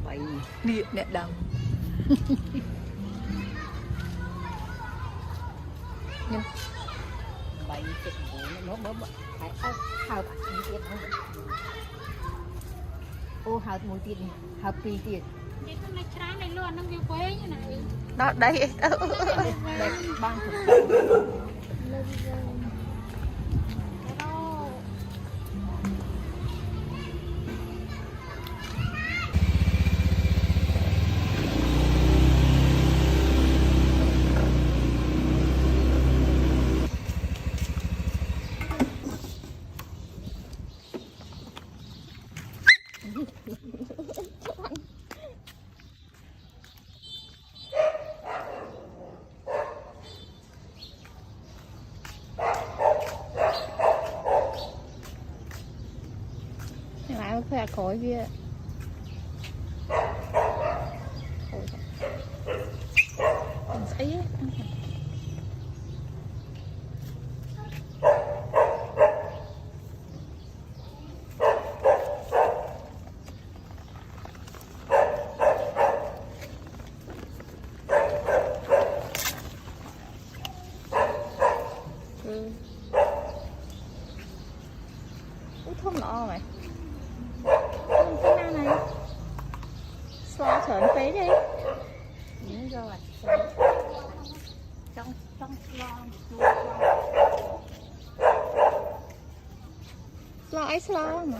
bảy nè nè đầm nhưng bảy chục nó bớm phải hào đi tiền không ô hào một tiền hào tùy tiền này trái này luôn nó kêu quế như này đó đấy đây băng lại phải khỏi kia ấy không nọ mày không cái nào này xoa sởn phế đi những rồi trong lo ấy lo mà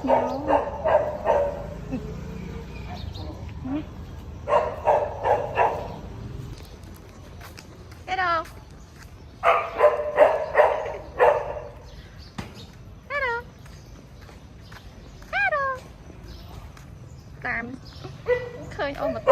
snow hello hello hello làm khơi ôm một